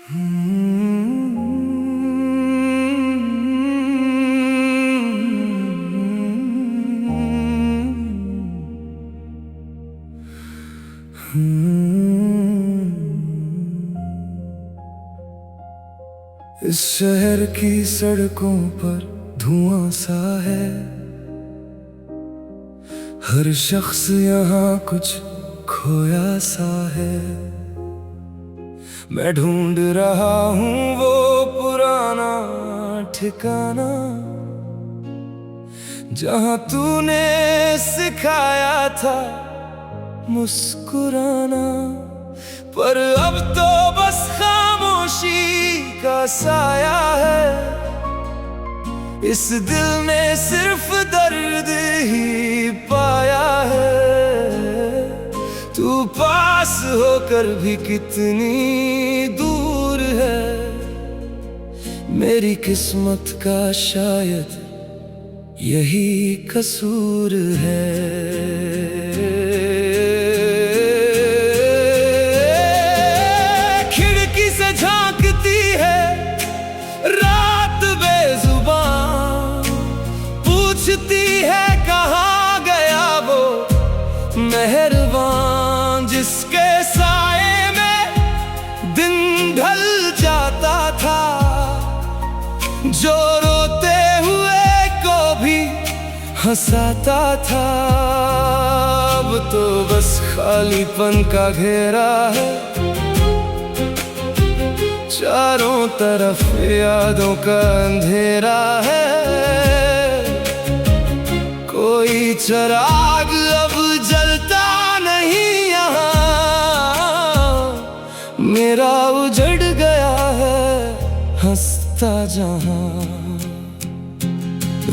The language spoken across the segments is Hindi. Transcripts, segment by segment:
इस शहर की सड़कों पर धुआं सा है, हर शख्स यहाँ कुछ खोया सा है। मैं ढूंढ रहा हूँ वो पुराना ठिकाना, जहाँ तूने सिखाया था मुस्कुराना। पर अब तो बस खामोशी का साया है, इस दिल ने सिर्फ दर्द ही पाया है। तू पास होकर भी कितनी दूर है, मेरी किस्मत का शायद यही कसूर है। खिड़की से झांकती है रात बेजुबान, पूछती है कहाँ गया वो मेहरबान, जिसके साए में दिन ढल जाता था, जो रोते हुए को भी हंसाता था। अब तो बस खालीपन का घेरा है, चारों तरफ यादों का अंधेरा है। कोई चिराग अब जलता नहीं यहाँ, मेरा उजड़ गया है हंसता जहाँ।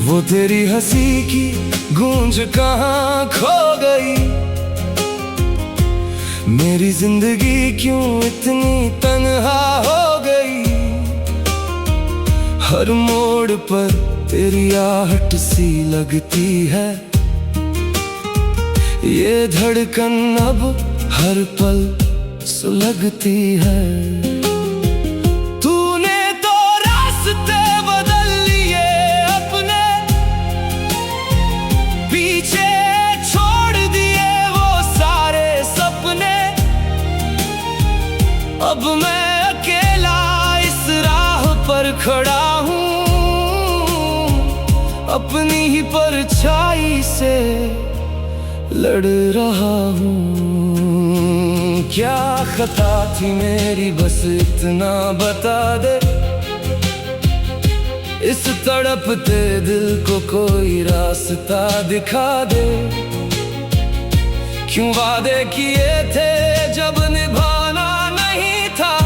वो तेरी हंसी की गूंज कहाँ खो गई, मेरी जिंदगी क्यों इतनी तन्हा हो गई। हर मोड़ पर तेरी आहट सी लगती है, ये धड़कन अब हर पल सुलगती है। तूने तो रास्ते बदल लिए अपने, पीछे छोड़ दिए वो सारे सपने। अब मैं अकेला इस राह पर खड़ा हूँ, अपनी ही परछाई से लड़ रहा हूँ। क्या खता थी मेरी बस इतना बता दे, इस तड़पते दिल को कोई रास्ता दिखा दे। क्यों वादे किए थे जब निभाना नहीं था,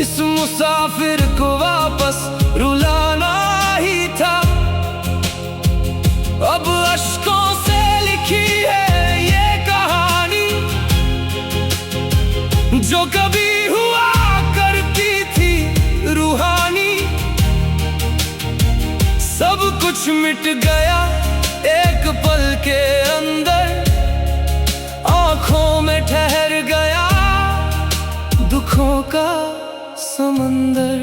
इस मुसाफिर को वापस रुलाना ही था। अब अश्कों से लिखी है ये कहानी, जो कभी हुआ करती थी रूहानी। सब कुछ मिट गया एक पल के अंदर, आंखों में ठहर गया दुखों का समंदर।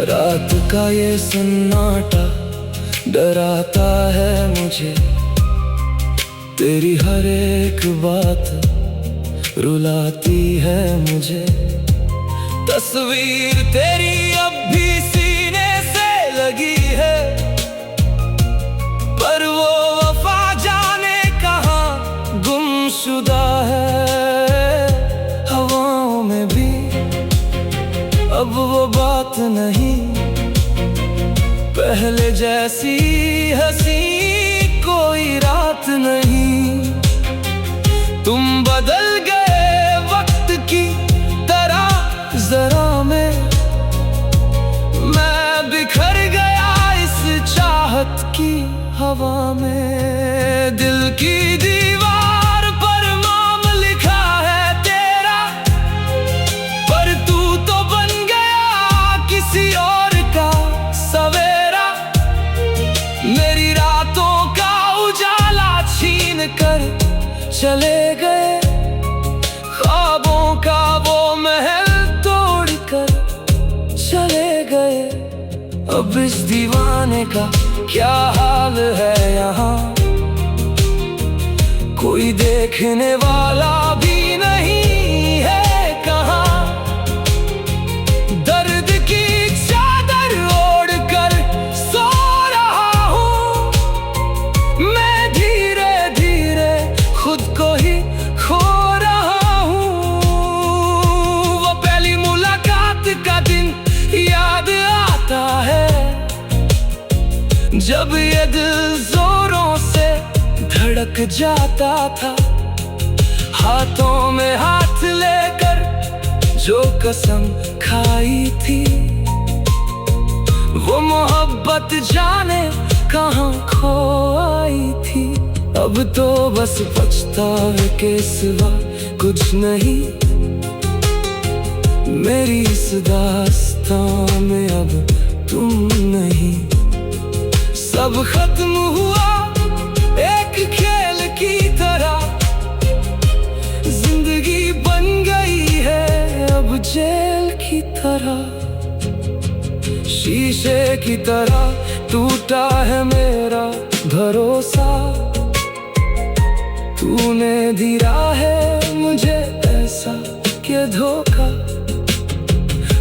रात का ये सन्नाटा डराता है मुझे, तेरी हर एक बात रुलाती है मुझे। तस्वीर तेरी अब भी सीने से लगी है, पर वो वफा जाने कहाँ गुमशुदा है। हवाओं में भी अब वो बात नहीं, पहले जैसी हंसी कोई रात नहीं। तुम बदल गए वक्त की तरह जरा में, मैं बिखर गया इस चाहत की हवा में। दिल की दीवार पर नाम लिखा है तेरा, पर तू तो बन गया किसी और का सवेरा। मेरी रातों का उजाला छीन कर चले गए, ख्वाबों का अब इस दीवाने का क्या हाल है यहाँ, कोई देखने वाला भी नहीं है कहाँ। दर्द की चादर ओढ़ कर सो रहा हूँ मैं, धीरे धीरे खुद को ही खो रहा हूँ। वो पहली मुलाकात का दिन याद आता है, जब ये दिल जोरों से धड़क जाता था। हाथों में हाथ लेकर जो कसम खाई थी, वो मोहब्बत जाने कहाँ खो आई थी। अब तो बस पछतावे के सिवा कुछ नहीं, मेरी इस दास्तां में अब तुम नहीं। सब खत्म हुआ एक खेल की तरह, जिंदगी बन गई है अब जेल की तरह। शीशे की तरह टूटा है मेरा भरोसा, तूने दिया है मुझे ऐसा क्या धोखा।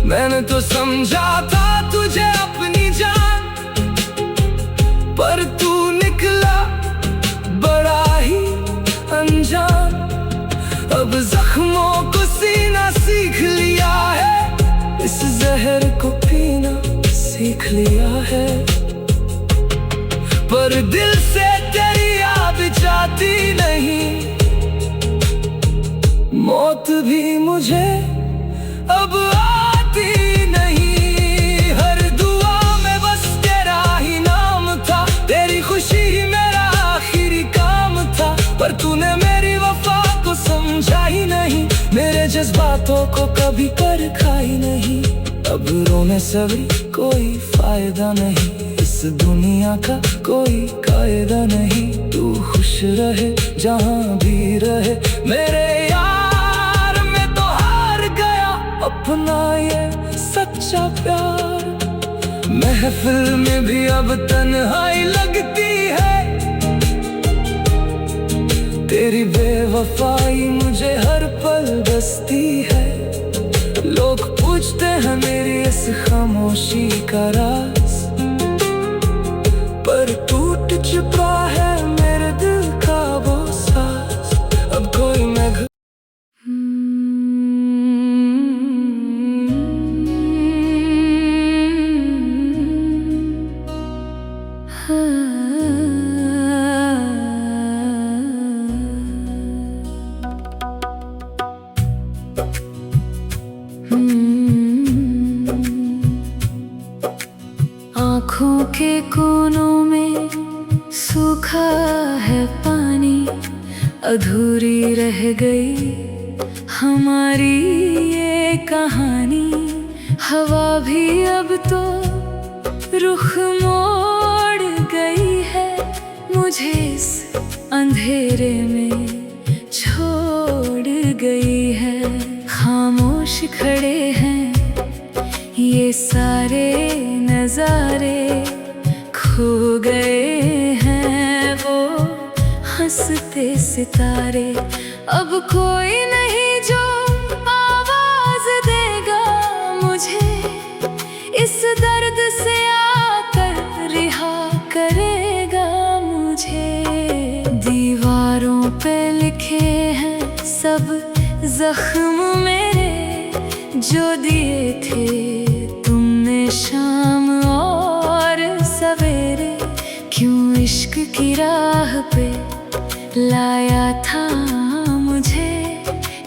मैंने तो समझा था तुझे अपनी जान, पर तू निकला बड़ा ही अनजान। अब जख्मों को सीना सीख लिया है, इस जहर को पीना सीख लिया है। पर दिल से तेरी याद जाती नहीं, मौत भी मुझे अब आती नहीं। हर दुआ में बस तेरा ही नाम था, तेरी खुशी ही मेरा आखिरी काम था। पर तूने मेरी वफा को समझा ही नहीं, मेरे जज्बातों को कभी परखा ही नहीं। अब रोने से भी कोई फायदा नहीं, इस दुनिया का कोई कायदा नहीं। तू खुश रहे जहाँ भी रहे, मेरे यार मैं तो हार गया अपना ये सच्चा प्यार। महफिल में भी अब तन्हाई लगती है, तेरी बेवफाई मुझे हर पल बसती है। लोग पूछते हैं मेरी इस खामोशी का राज, पर टूट चुका है मेरे दिल का वो साज। अब कोई मैं आँखों के कोनों में सूखा है पानी, अधूरी रह गई हमारी ये कहानी। हवा भी अब तो रुख मोड़ गई है, मुझे इस अंधेरे में छोड़ गई है। खामोश खड़े हैं ये सारे नजारे, खो गए हैं वो हंसते सितारे। अब कोई नहीं जो आवाज देगा मुझे, इस दर्द से आकर रिहा करेगा मुझे। दीवारों पे लिखे हैं सब जख्म मेरे, जो दिए थे तुमने शाम और सवेरे। क्यों इश्क की राह पे लाया था मुझे,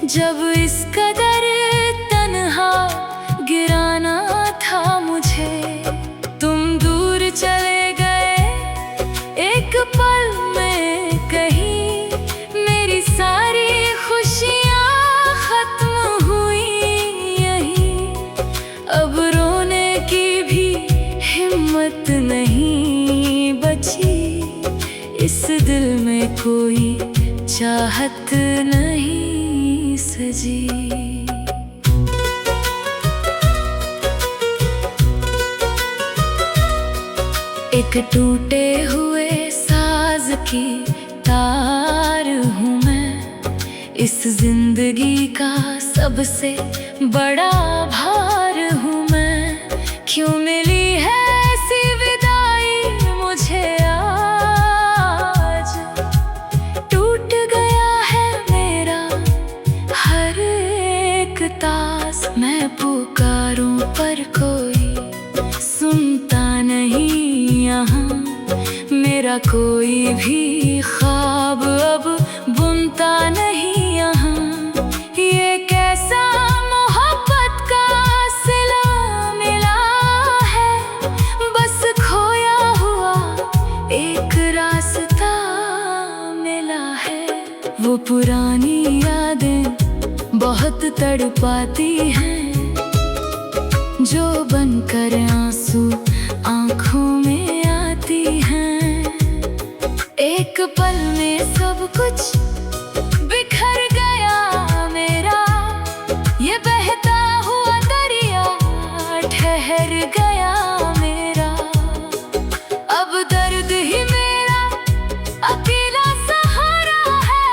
जब इस कदर तन्हा गिराना था मुझे। तुम दूर चले गए एक पल में कहीं, मेरी सारी खुशियाँ खत्म हुई यहीं। अब रोने की भी हिम्मत नहीं बची, इस दिल में कोई चाहत नहीं सजी। एक टूटे हुए साज की तार हूँ मैं, इस जिंदगी का सबसे बड़ा भार हूँ मैं। क्यों मिली है ऐसी विदाई मुझे आज, टूट गया है मेरा हर एक तास। मैं पुकारूं पर कोई सुनता नहीं यहाँ, मेरा कोई भी ख्वाब अब बुनता नहीं यहाँ। ये कैसा मोहब्बत का सिला मिला है, बस खोया हुआ एक रास्ता मिला है। वो पुरानी यादें बहुत तड़पाती हैं, जो बनकर आंसू आंखों में आती हैं। एक पल में सब कुछ बिखर गया मेरा, ये बहता हुआ दरिया ठहर गया मेरा। अब दर्द ही मेरा अकेला सहारा है,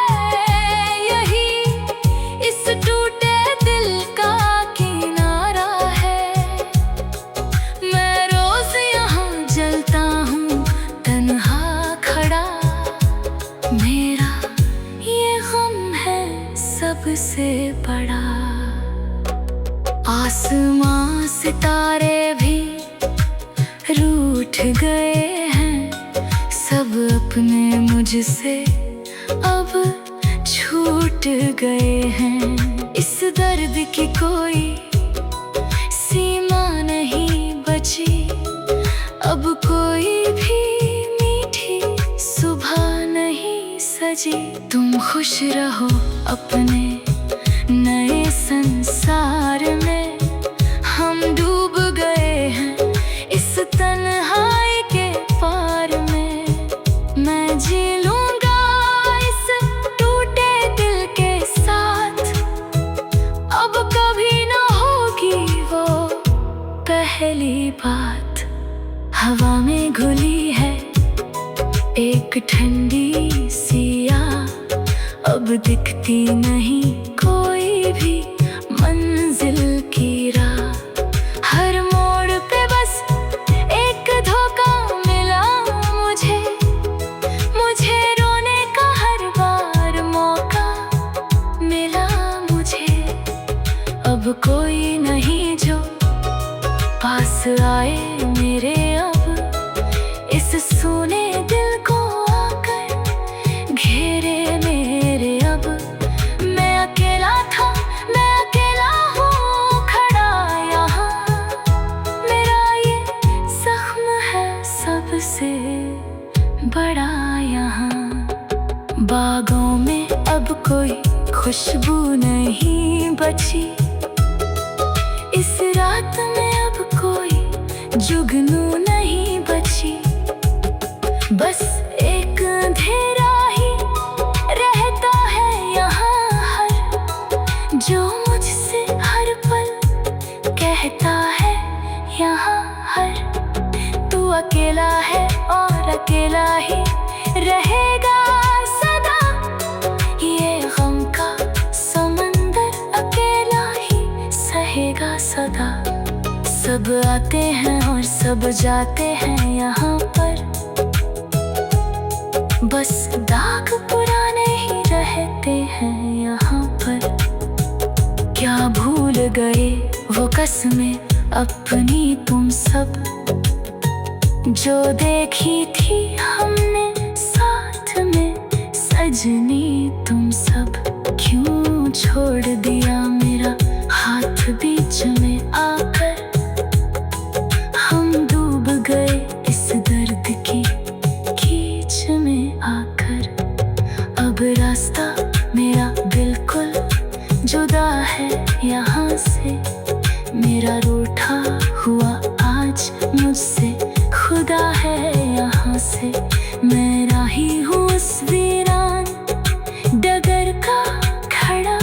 यही इस टूटे दिल का किनारा है। मैं रोज यहाँ जलता हूँ तन्हा खड़ा, मेरा ये गम है सबसे बड़ा। आसमां सितारे भी रूठ गए हैं, सब अपने मुझसे अब छूट गए हैं। इस दर्द की कोई सीमा नहीं बची, अब कोई भी मीठी सुबह नहीं सजी। तुम खुश रहो अपने नए संसार में, हम डूब गए हैं इस तन्हाई के पार में। मैं जी लूंगा इस टूटे दिल के साथ, अब कभी ना होगी वो पहली बात। हवा में घुली है एक ठंडी सी आह, अब दिखती नहीं कोई भी मंजिल की राह। हर मोड़ पे बस एक धोखा मिला मुझे, मुझे रोने का हर बार मौका मिला मुझे। अब कोई नहीं जो पास आए मेरे, अब इस सूने दिल को आकर घेरे मेरे। अब मैं अकेला था, मैं अकेला हूँ खड़ा यहाँ, मेरा ये जख्म है सबसे बड़ा यहाँ। बागों में अब कोई खुशबू नहीं बची, इस रात में अब कोई जुगनू नहीं बची। बस एक अंधेरा ही रहता है यहाँ हर, जो मुझसे हर पल कहता है यहाँ हर। तू अकेला है और अकेला ही रहेगा सदा, ये गम का समंदर अकेला ही सहेगा सदा। सब आते हैं और सब जाते हैं यहाँ पर, बस दाग पुराने ही रहते हैं यहाँ पर। क्या भूल गए वो कसमें अपनी तुम सब, जो देखी थी हमने साथ में सजनी तुम सब। क्यों छोड़ दिया मेरा हाथ बीच में आकर, हम डूब गए इस दर्द की कीच में आकर। अब रास्ता मेरा बिल्कुल जुदा है यहाँ से, मेरा रूठा हुआ आज मुझसे खुदा है यहाँ से। मैं राही हूँ उस वीरान डगर का खड़ा,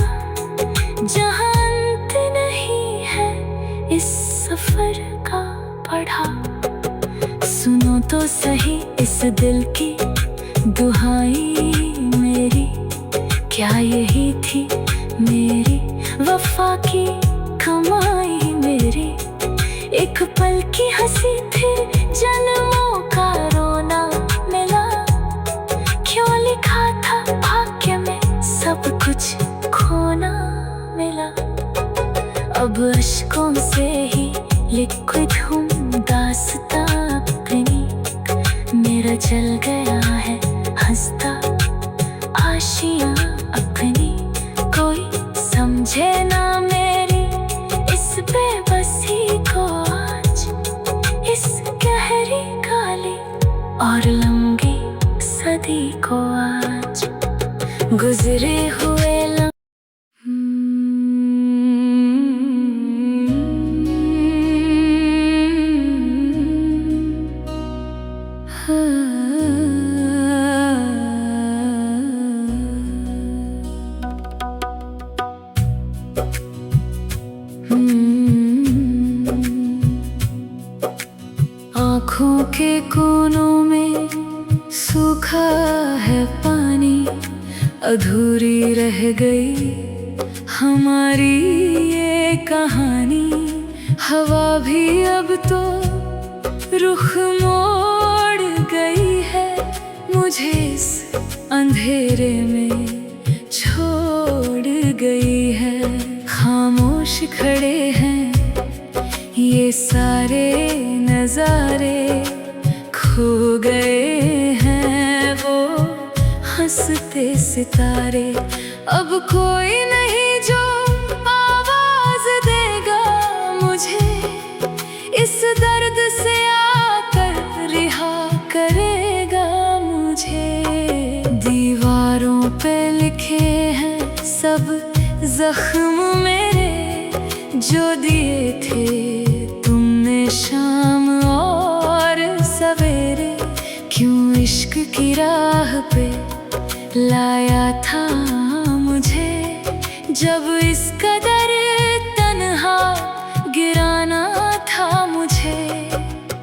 जहाँ अंत नहीं है इस सफर का पढ़ा। सुनो तो सही इस दिल की दुहाई मेरी, क्या यही थी मेरी वफा की कमाई मेरी। एक पल की हंसी फिर जन्मों का रोना मिला, क्यों लिखा था भाग्य में सब कुछ खोना मिला। अब अश्कों से ही लिखित हूँ दास्तां अपनी, मेरा चल गया है हंसता आशियाँ अपनी। कोई समझे ना मेरी इस बेबसी को आज, इस गहरी काली और लंबी सदी को आज। गुजरे हुए आँखों के कोनों में सूखा है पानी, अधूरी रह गई हमारी ये कहानी। हवा भी अब तो रुख मोड़ गई है, मुझे इस अंधेरे में छोड़ गई है। खामोश खड़े हैं ये सारे नजारे, खो गए हैं वो हंसते सितारे। अब कोई नहीं जो आवाज देगा मुझे, इस दर्द से आकर रिहा करेगा मुझे। दीवारों पे लिखे हैं सब जख्म मेरे, जो दिए थे तुमने शाम और सवेरे। क्यों इश्क की राह पे लाया था मुझे, जब इस कदर तन्हा गिराना था मुझे।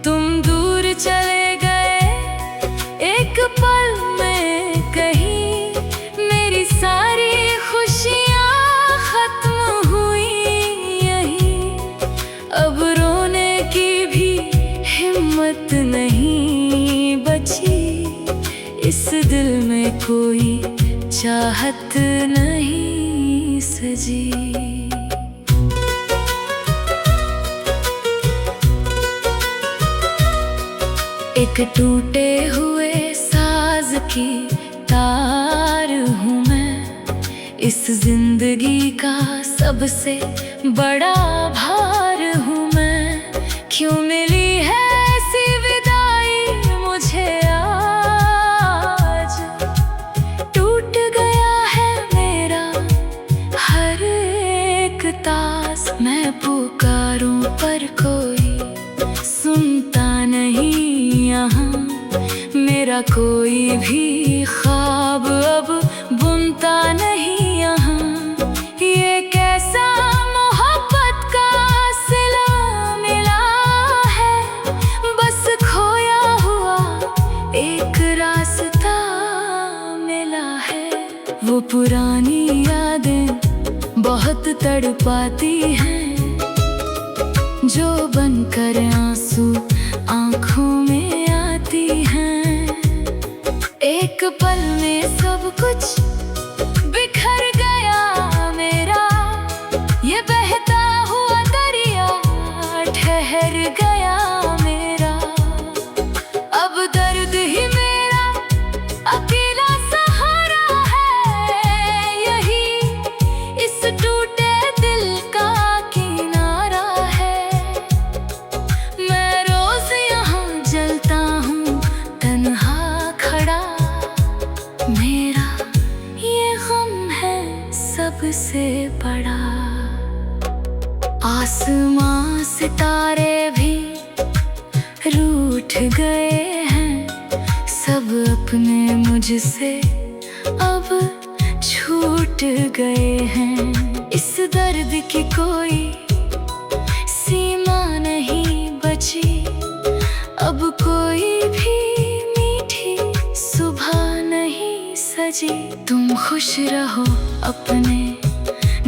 तुम दूर चले गए एक पल में कहीं, मेरी सारी खुशियाँ खत्म हुई यहीं। अब रोने की भी हिम्मत नहीं बची, इस दिल में कोई चाहत नहीं सजी। एक टूटे हुए साज की तार हूँ मैं, इस जिंदगी का सबसे बड़ा भार हूँ मैं। क्यों मिली है ऐसी विदाई मुझे आज, टूट गया है मेरा हर एक तास। मैं पुकारूं पर कोई सुनता नहीं यहाँ, मेरा कोई भी ख्वाब अब बुनता नहीं यहाँ। ये कैसा मोहब्बत का सिला मिला है, बस खोया हुआ एक रास्ता मिला है। वो पुरानी यादें बहुत तड़पाती हैं, जो बनकर आंसू आँखों में आती हैं। एक पल में सब कुछ बिखर गया मेरा, ये बहता हुआ दरिया ठहर गया मेरा। अब दर्द ही मेरा अकेला सहारा है, यही इस टूटे दिल का किनारा है। मैं रोज यहाँ जलता हूँ तन्हा खड़ा, मेरा ये गम है सबसे बड़ा। आसमां सितारे भी रूठ गए हैं, सब अपने मुझसे अब छूट गए हैं। इस दर्द की कोई सीमा नहीं बची, अब कोई भी खुश रहो अपने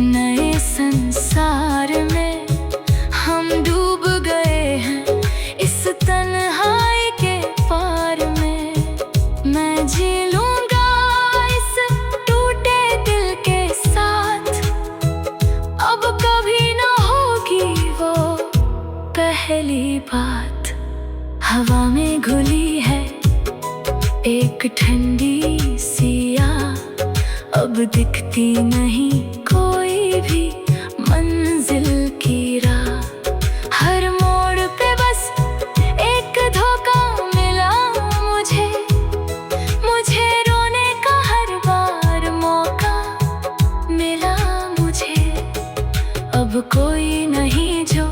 नए संसार में। हम डूब गए हैं इस तन्हाई के पार में। मैं जी लूंगा इस टूटे दिल के साथ। अब कभी ना होगी वो पहली बात। हवा में घुली है एक ठंडी सिया, अब दिखती नहीं कोई भी मंजिल की राह। हर मोड़ पे बस एक धोखा मिला मुझे, मुझे रोने का हर बार मौका मिला मुझे। अब कोई नहीं जो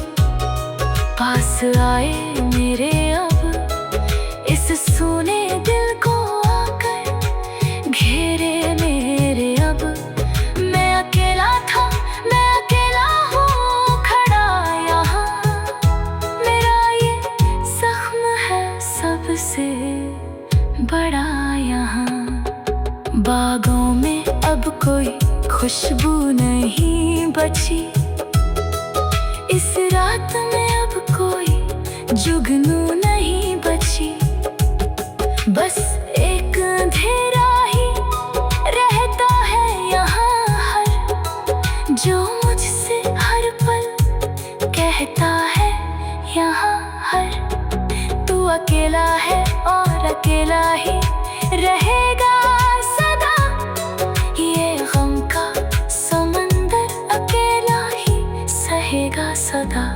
पास आए मेरे, अब इस सूने दिल को आकर घेरे मेरे। अब मैं अकेला था, मैं अकेला हूँ खड़ा यहाँ। मेरा ये जख्म है सबसे बड़ा यहाँ। बागों में अब कोई खुशबू नहीं बची, इस रात में अब कोई जुगनू नहीं बची। बस एक अंधेरा ही रहता है यहाँ हर, जो मुझसे हर पल कहता है यहाँ हर। तू अकेला है और अकेला ही रहेगा सदा। ये गम का समंदर अकेला ही सहेगा सदा।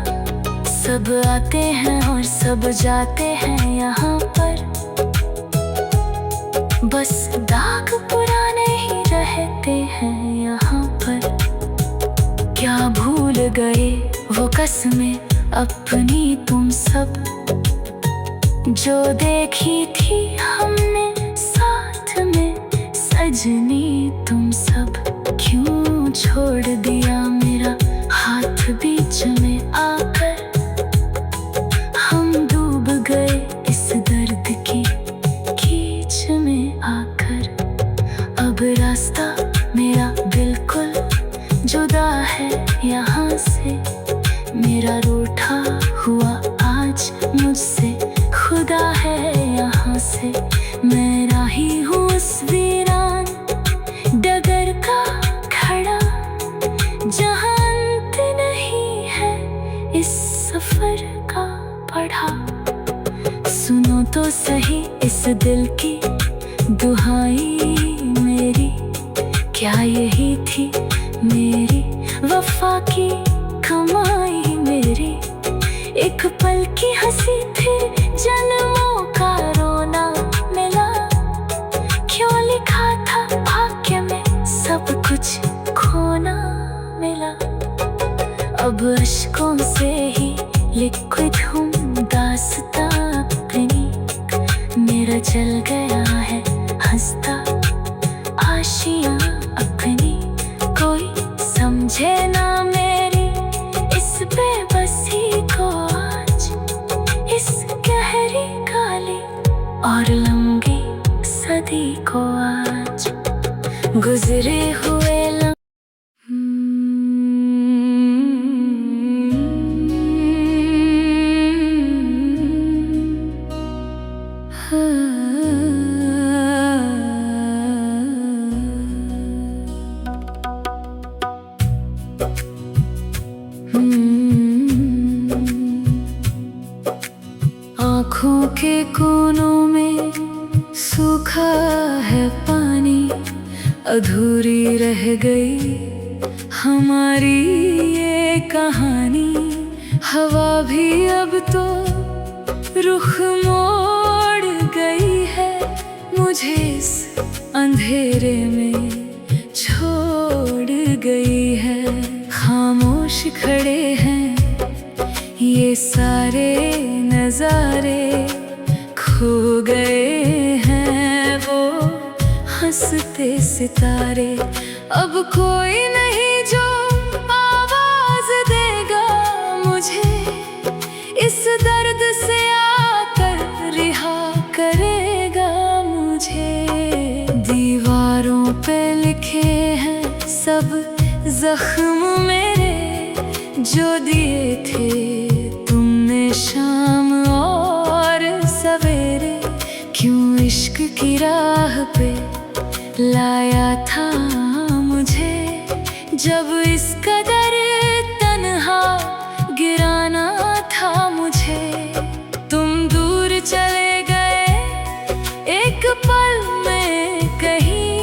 सब आते हैं और सब जाते हैं यहाँ पर, बस दाग पुराने ही रहते हैं यहाँ पर। क्या भूल गए वो कसमें अपनी तुम सब, जो देखी थी हमने साथ में सजनी तुम सब। क्यों छोड़ दिया मेरा हाथ बीच में आकर, हम डूब गए इस दर्द की कीच में आकर। अब रास्ता मेरा बिल्कुल जुदा है यहाँ से, मेरा रूठा हुआ आज मुझसे खुदा है यहाँ से। मैं राही हूँ उस वीरान डगर का खड़ा, जहाँ अंत नहीं है इस सफर का पढ़ा। सुनो तो सही इस दिल की दुहाई मेरी, क्या यही थी मेरी वफा की कमाई मेरी। एक पल की हंसी फिर जन्मों का रोना मिला, क्यों लिखा था भाग्य में सब कुछ खोना मिला। अब अश्कों से ही लिखित हूँ दास्तां अपनी, मेरा चल गया है हंसता आशियाँ अपनी। कोई समझे ना मेरी इस बेबसी को आज, इस गहरी काली और लंबी सदी को आज। गुजरे हुए आँखों के कोनों में सूखा है पानी, अधूरी रह गई हमारी ये कहानी। हवा भी अब तो रुख मोड़ गई है, मुझे इस अंधेरे में छोड़ गई है। खामोश खड़े हैं ये सारे नजारे, खो गए हैं वो हंसते सितारे। अब कोई नहीं जो आवाज देगा मुझे, इस दर्द से आकर रिहा करेगा मुझे। दीवारों पे लिखे जख्म मेरे जो दिए थे तुमने शाम और सवेरे, क्यों इश्क की राह पे लाया था मुझे। जब इस कदर तन्हा गिराना था मुझे, तुम दूर चले गए एक पल में कहीं,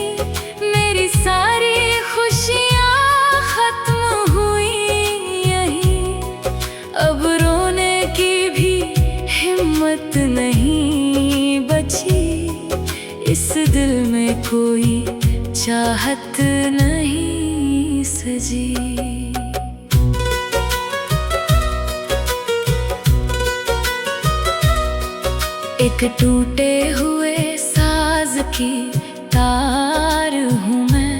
मेरी सारी खुशियाँ खत्म हुई यहीं। अब रोने की भी हिम्मत नहीं बची, इस दिल में कोई चाहत नहीं सजी। एक टूटे हुए साज की तार हूँ मैं,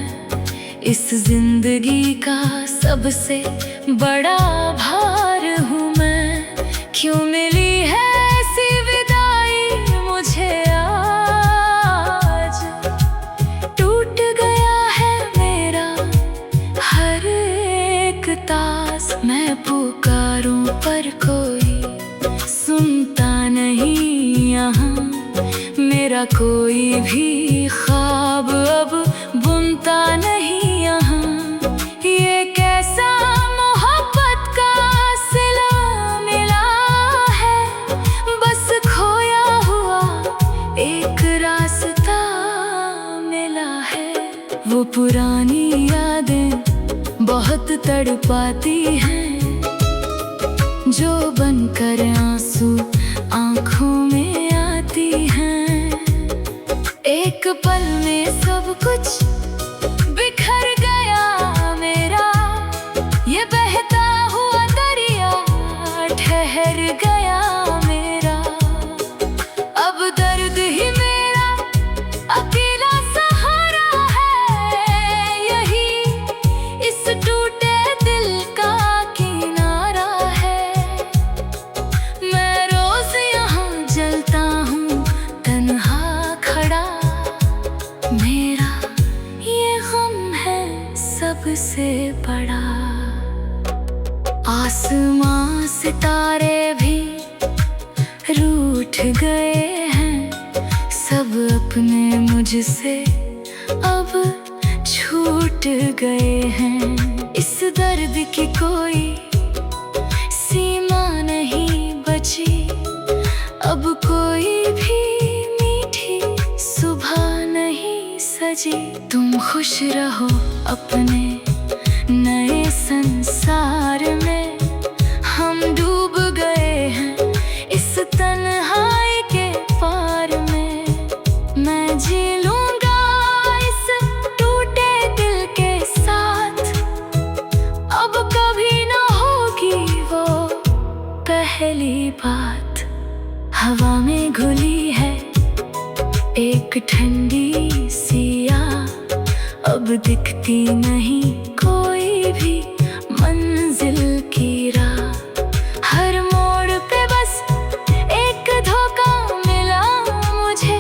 इस जिंदगी का सबसे बड़ा भार हूँ मैं। क्यों मिली है ऐसी विदाई मुझे आज, टूट गया है मेरा हर एक तास। मैं पुकारूं पर कोई सुनता नहीं यहाँ, मेरा कोई भी ख्वाब अब बुनता नहीं यहाँ। ये कैसा मोहब्बत का सिला मिला है, बस खोया हुआ एक रास्ता मिला है। वो पुरानी यादें बहुत तड़पाती हैं, जो बनकर आंसू आंखों में आती हैं। एक पल में सब कुछ बिखर गया मेरा, ये बहता हुआ दरिया ठहर गया मेरा। अब दर्द ही मेरा अकेला सहारा है, यही इस टूटे दिल का किनारा है। मैं रोज यहाँ जलता हूँ तन्हा खड़ा, मेरा ये गम है सबसे बड़ा। आसमां सितारे भी रूठ गए हैं, सब अपने मुझसे अब छूट गए हैं। इस दर्द की कोई सीमा नहीं बची, अब कोई भी मीठी सुबह नहीं सजी। तुम खुश रहो अपने नए संसार में, हम डूब गए हैं इस तन्हाई के पार में। मैं जी लूंगा इस टूटे दिल के साथ, अब कभी ना होगी वो पहली बात। हवा में घुली है एक ठंडी सिया, अब दिखती नहीं कोई भी मंजिल की राह। हर मोड़ पे बस एक धोखा मिला मुझे,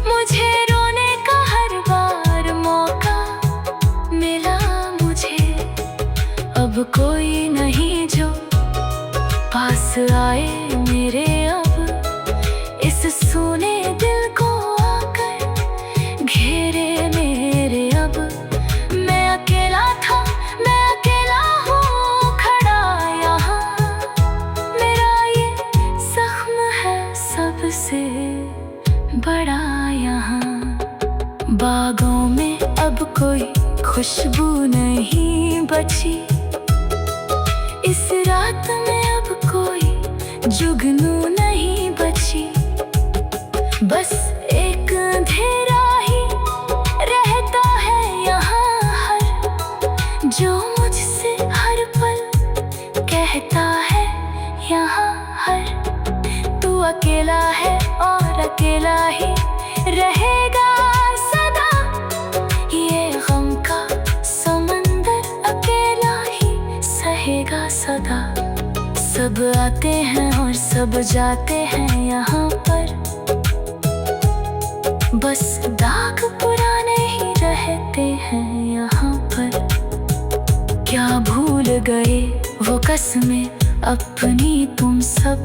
मुझे रोने का हर बार मौका मिला मुझे। अब कोई नहीं जो पास आए मेरे, अब इस सूने दिल को आकर घेरे मेरे। अब मैं अकेला था, मैं अकेला हूँ खड़ा यहाँ, मेरा ये जख्म है सबसे बड़ा यहाँ। बागों में अब कोई खुशबू नहीं बची, इस रात में अब कोई जुगनू नहीं बची। बस एक अंधेरा ही रहता है यहाँ हर, जो मुझसे हर पल कहता है यहाँ हर। तू अकेला है और अकेला ही रहेगा सदा, ये गम का समंदर अकेला ही सहेगा सदा। सब आते हैं और सब जाते हैं यहाँ पर, बस दाग पुराने ही रहते हैं यहाँ पर। गए वो कसमें अपनी तुम सब,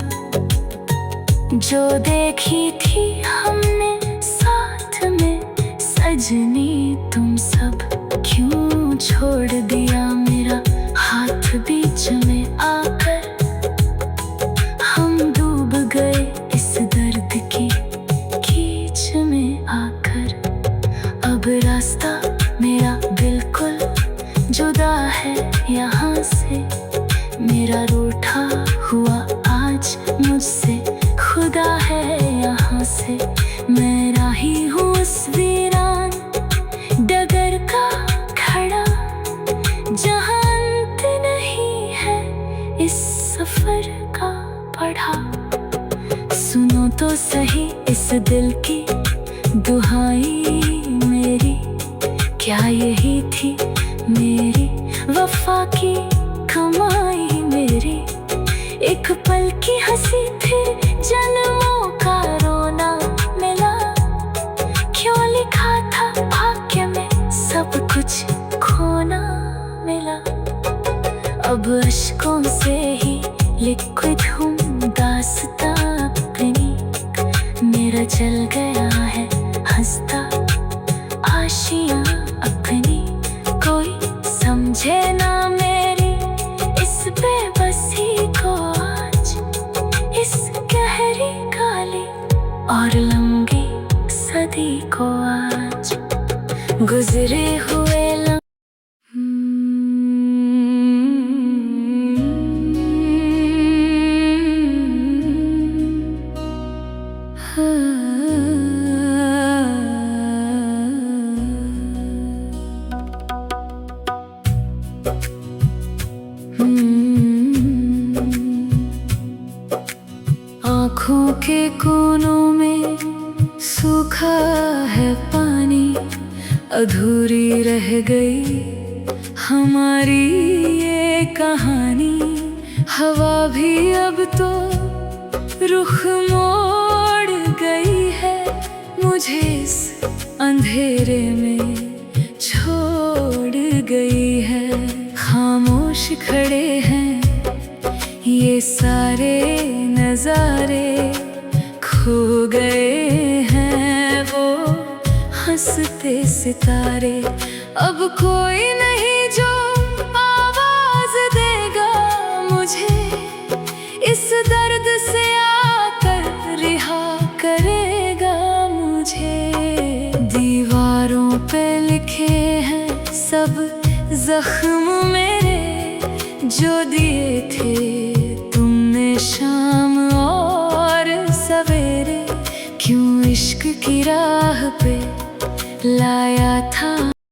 जो देखी थी हमने साथ में सजनी तुम सब। क्यों छोड़ दिया मेरा हाथ बीच में आकर, हम डूब गए इस दर्द की कीच में आकर। अब रास्ता मेरा बिल्कुल जुदा है यहाँ से, मेरा रूठा हुआ आज मुझसे खुदा है यहाँ से। मैं राही हूँ उस वीरान डगर का खड़ा, जहाँ अंत नहीं है इस सफर का पढ़ा। सुनो तो सही इस दिल की दुहाई मेरी, क्या यही थी मेरी वफा की कमाई मेरी। एक पल की हंसी थी जन्मों का रोना मिला, क्यों लिखा था भाग्य में सब कुछ खोना मिला। अब अश्कों से ही लिखित हूँ दास्तां अपनी, मेरा चल गया है हंसता आशियाँ अपनी। कोई समझे ना मेरी इस बेबसी को आज, इस गहरी काली और लंबी सदी को आज। गुजरे हुए आँखों के कोनों में सूखा है पानी, अधूरी रह गई हमारी ये कहानी। हवा भी अब तो रुख मोड़ गई है, मुझे इस अंधेरे में छोड़ गई है। खामोश खड़े हैं ये सारे नजारे, खो गए हैं वो हंसते सितारे। अब कोई नहीं जो आवाज देगा मुझे, इस दर्द से आकर रिहा करेगा मुझे। दीवारों पे लिखे हैं सब जख्म मेरे, जो दिए थे तुमने शाम और सवेरे। क्यों इश्क की राह पे लाया था